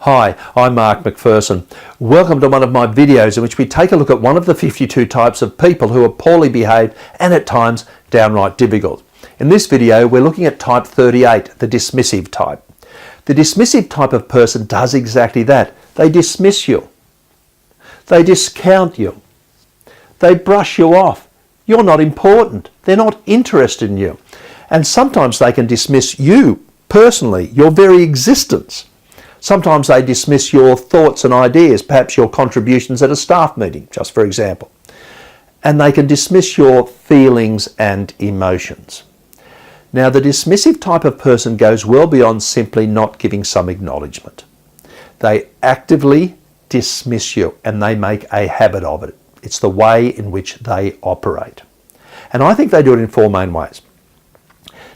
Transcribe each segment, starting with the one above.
Hi, I'm Mark McPherson. Welcome to one of my videos in which we take a look at one of the 52 types of people who are poorly behaved and at times downright difficult. In this video, we're looking at type 38, the dismissive type. The dismissive type of person does exactly that. They dismiss you. They discount you. They brush you off. You're not important. They're not interested in you. And sometimes they can dismiss you personally, your very existence. Sometimes they dismiss your thoughts and ideas, perhaps your contributions at a staff meeting, just for example. And they can dismiss your feelings and emotions. Now, the dismissive type of person goes well beyond simply not giving some acknowledgement. They actively dismiss you and they make a habit of it. It's the way in which they operate. And I think they do it in four main ways.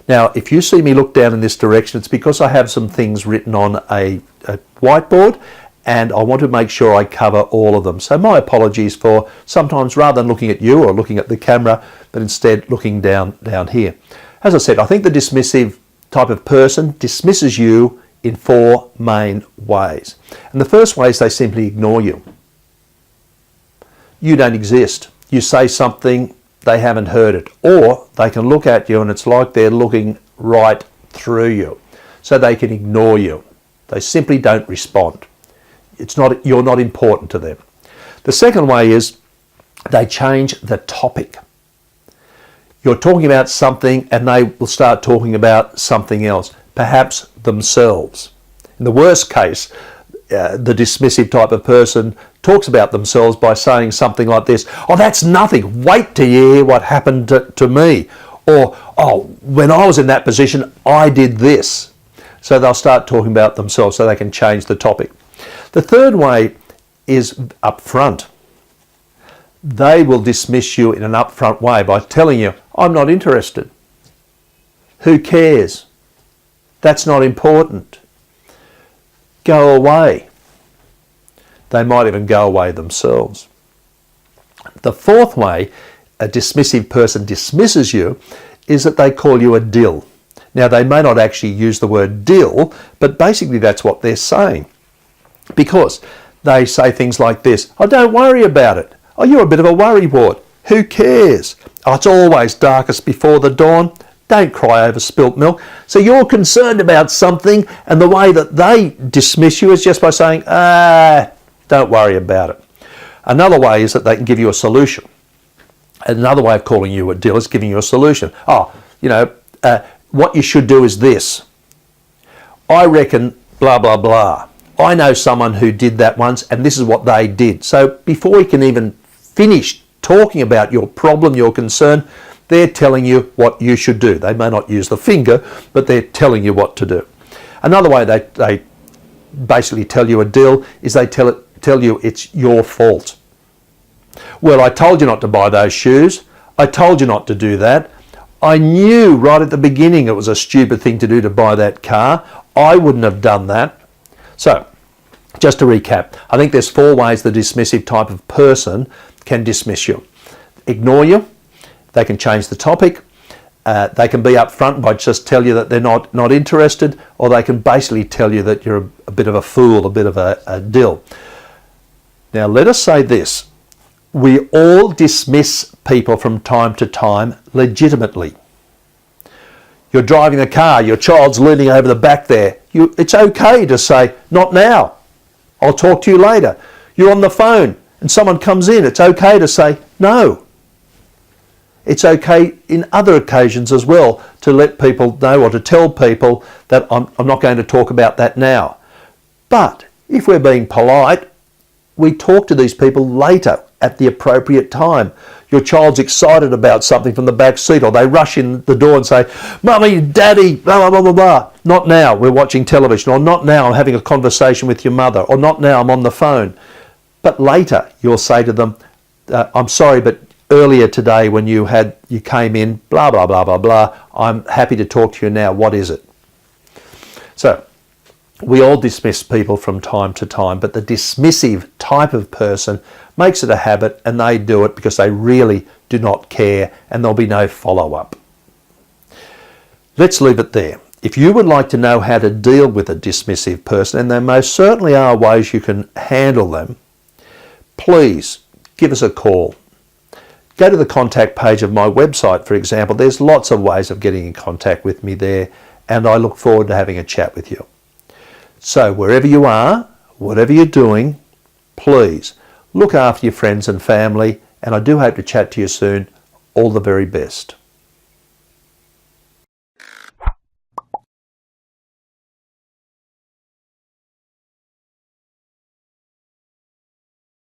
Now, if you see me look down in this direction, it's because I have some things written on a whiteboard and I want to make sure I cover all of them. So my apologies for sometimes rather than looking at you or looking at the camera, but instead looking down here. As I said, I think the dismissive type of person dismisses you in four main ways. And the first way is they simply ignore you. You don't exist. You say something, they haven't heard it, or they can look at you and it's like they're looking right through you, so they can ignore you. They simply don't respond. You're not important to them. The second way is they change the topic. You're talking about something and they will start talking about something else, perhaps themselves. In the worst case, the dismissive type of person talks about themselves by saying something like this: "Oh, that's nothing. Wait till you hear what happened to me." Or, "Oh, when I was in that position, I did this." So they'll start talking about themselves so they can change the topic. The third way is upfront. They will dismiss you in an upfront way by telling you, "I'm not interested. Who cares? That's not important. Go away." They might even go away themselves. The fourth way a dismissive person dismisses you is that they call you a dill. Now, they may not actually use the word dill, but basically that's what they're saying. Because they say things like this: "Oh, don't worry about it. Oh, you're a bit of a worrywart. Who cares? Oh, it's always darkest before the dawn. Don't cry over spilt milk." So you're concerned about something, and the way that they dismiss you is just by saying, don't worry about it. Another way is that they can give you a solution. Another way of calling you a dill is giving you a solution. "Oh, what you should do is this. I reckon blah, blah, blah. I know someone who did that once and this is what they did." So before you can even finish talking about your problem, your concern, they're telling you what you should do. They may not use the finger, but they're telling you what to do. Another way they basically tell you a deal is they tell you it's your fault. "Well, I told you not to buy those shoes. I told you not to do that. I knew right at the beginning it was a stupid thing to do to buy that car. I wouldn't have done that." So, just to recap, I think there's four ways the dismissive type of person can dismiss you. Ignore you. They can change the topic. They can be upfront by just tell you that they're not interested, or they can basically tell you that you're a bit of a fool, a bit of a dill. Now, let us say this. We all dismiss people from time to time legitimately. You're driving a car, your child's leaning over the back there. It's okay to say, "Not now. I'll talk to you later." You're on the phone and someone comes in. It's okay to say, "No." It's okay in other occasions as well to let people know or to tell people that I'm not going to talk about that now. But if we're being polite, we talk to these people later at the appropriate time. Your child's excited about something from the back seat, or they rush in the door and say, "Mummy, Daddy, blah, blah, blah, blah, blah." "Not now, we're watching television," or "Not now, I'm having a conversation with your mother," or "Not now, I'm on the phone." But later you'll say to them, "I'm sorry, but earlier today when you came in, blah, blah, blah, blah, blah. I'm happy to talk to you now. What is it?" So we all dismiss people from time to time, but the dismissive type of person makes it a habit and they do it because they really do not care and there'll be no follow-up. Let's leave it there. If you would like to know how to deal with a dismissive person, and there most certainly are ways you can handle them, please give us a call. Go to the contact page of my website, for example. There's lots of ways of getting in contact with me there, and I look forward to having a chat with you. So wherever you are, whatever you're doing, please look after your friends and family, and I do hope to chat to you soon. All the very best.